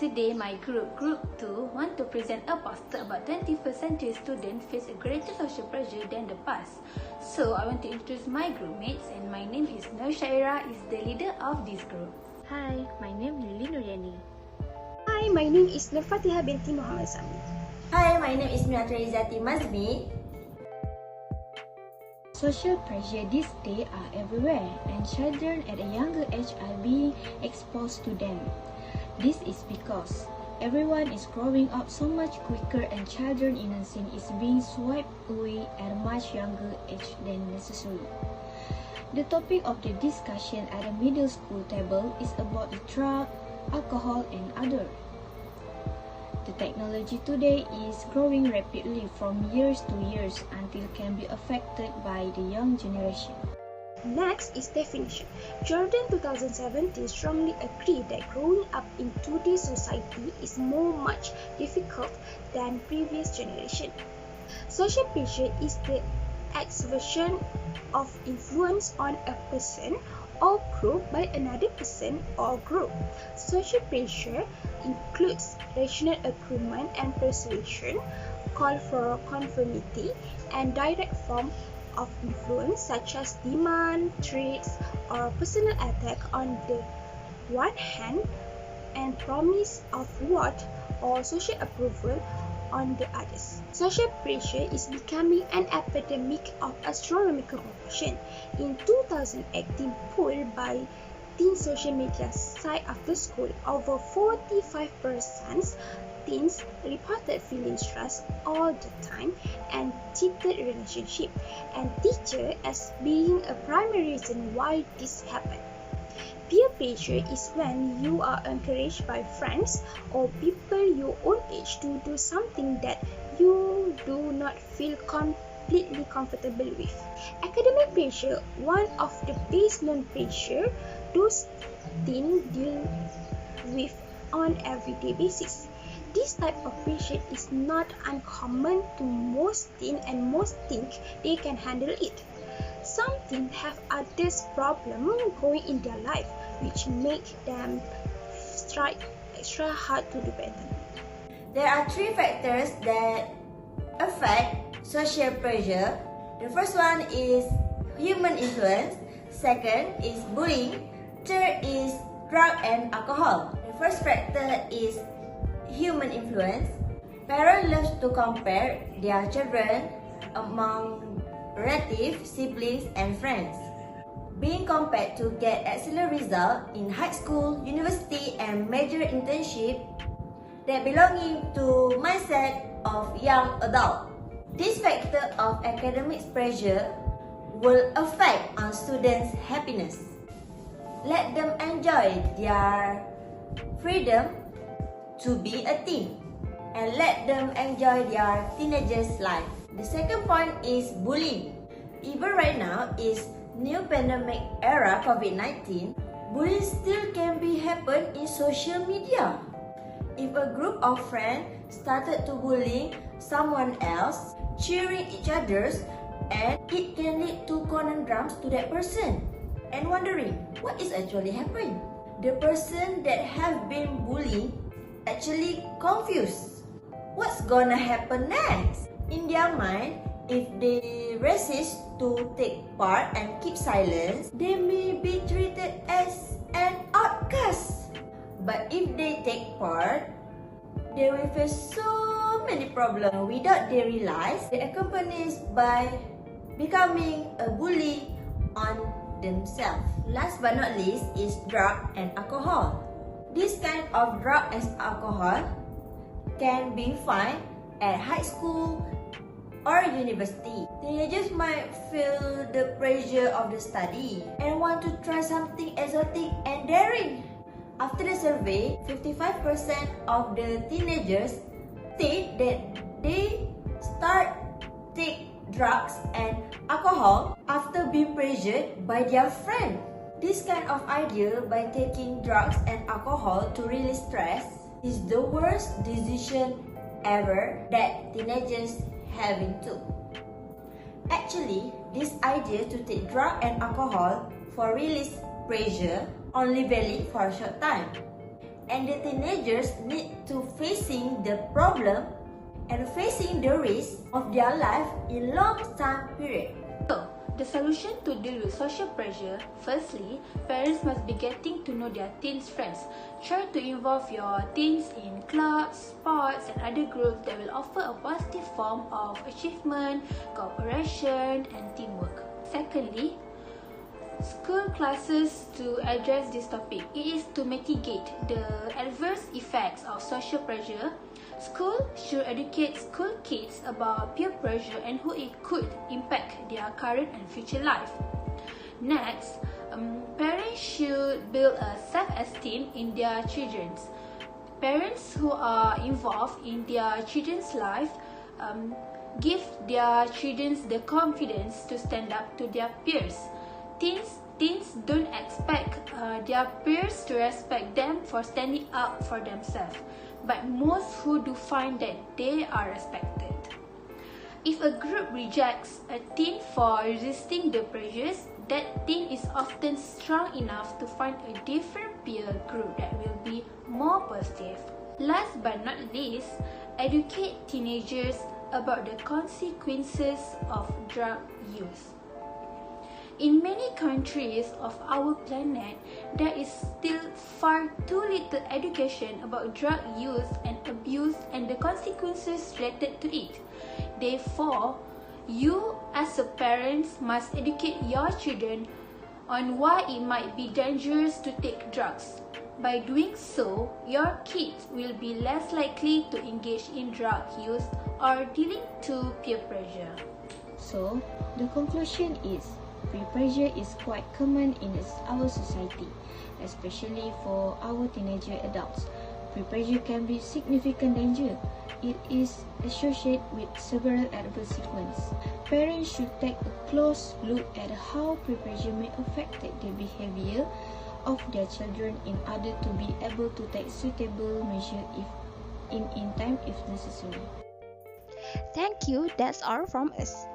Today, my group 2, want to present a poster about 21st century students face a greater social pressure than the past. So, I want to introduce my group mates, and my name is Nur Syaira, is the leader of this group. Hi, my name is Nuriani. Hi, my name is Nur Fatihah binti Muhammad Sami. Hi, my name is Nur Athirah Izzati Mazmi. Social pressure these days are everywhere, and children at a younger age are being exposed to them. This is because everyone is growing up so much quicker, and children's innocence is being swiped away at a much younger age than necessary. The topic of the discussion at the middle school table is about the drug, alcohol, and other. The technology today is growing rapidly from years to years until can be affected by the young generation. Next is definition. Jordan 2017 strongly agree that growing up in today's society is much difficult than previous generation. Social pressure is the exertion of influence on a person or group by another person or group. Social pressure includes rational agreement and persuasion, call for conformity, and direct form of influence such as demand, threats, or personal attack on the one hand, and promise of reward or social approval on the others. Social pressure is becoming an epidemic of astronomical proportion. In 2018 poll by teen social media site after school, over 45% teens reported feeling stressed all the time and cheated relationship, and teacher as being a primary reason why this happened. Peer pressure is when you are encouraged by friends or people your own age to do something that you do not feel completely comfortable with. Academic pressure, one of the best known pressure those teens deal with on everyday basis. This type of pressure is not uncommon to most teens, and most think they can handle it. Some teens have others problem going in their life, which make them strive extra hard to do better. There are 3 factors that affect social pressure. The first one is human influence, second is bullying, third is drug and alcohol. The first factor is human influence. Parents love to compare their children among relatives, siblings, and friends. Being compared to get excellent results in high school, university, and major internship that belonging to mindset of young adult. This factor of academic pressure will affect on students' happiness. Let them enjoy their freedom to be a teen, and let them enjoy their teenagers' life. The second point is bullying. Even right now is new pandemic era COVID-19, bullying still can be happen in social media. If a group of friends started to bullying someone else, cheering each other's, and it can lead to conundrums to that person, and wondering what is actually happening. The person that have been bullied actually confused. What's gonna happen next? In their mind, if they resist to take part and keep silence, they may be treated as an outcast. But if they take part, they will face so many problems without they realize they accompanied by becoming a bully on themselves. Last but not least is drug and alcohol. This kind of drug and alcohol can be found at high school or university. Teenagers might feel the pressure of the study and want to try something exotic and daring. After the survey, 55% of the teenagers state that they start take drugs and alcohol after being pressured by their friend. This kind of idea by taking drugs and alcohol to release stress is the worst decision ever that teenagers having to. Actually, this idea to take drug and alcohol for release pressure only valid for a short time. and the teenagers need to facing the problem and facing the risk of their life in long time period. So, the solution to deal with social pressure, firstly, parents must be getting to know their teens' friends. Try to involve your teens in clubs, sports and other groups that will offer a positive form of achievement, cooperation and teamwork. Secondly, school classes to address this topic. It is to mitigate the adverse effects of social pressure. School should educate school kids about peer pressure and how it could impact their current and future life. Next, parents should build a self-esteem in their children. Parents who are involved in their children's life give their children the confidence to stand up to their peers. Teens don't expect their peers to respect them for standing up for themselves, but most who do find that they are respected. If a group rejects a teen for resisting the pressures, that teen is often strong enough to find a different peer group that will be more positive. Last but not least, educate teenagers about the consequences of drug use. In many countries of our planet, there is still far too little education about drug use and abuse and the consequences related to it. Therefore, you as a parent must educate your children on why it might be dangerous to take drugs. By doing so, your kids will be less likely to engage in drug use or dealing to peer pressure. So, the conclusion is, peer pressure is quite common in our society, especially for our teenager adults. Peer pressure can be significant danger. It is associated with several adverse consequences. Parents should take a close look at how peer pressure may affect the behavior of their children in order to be able to take suitable measures in time if necessary. Thank you, that's all from us.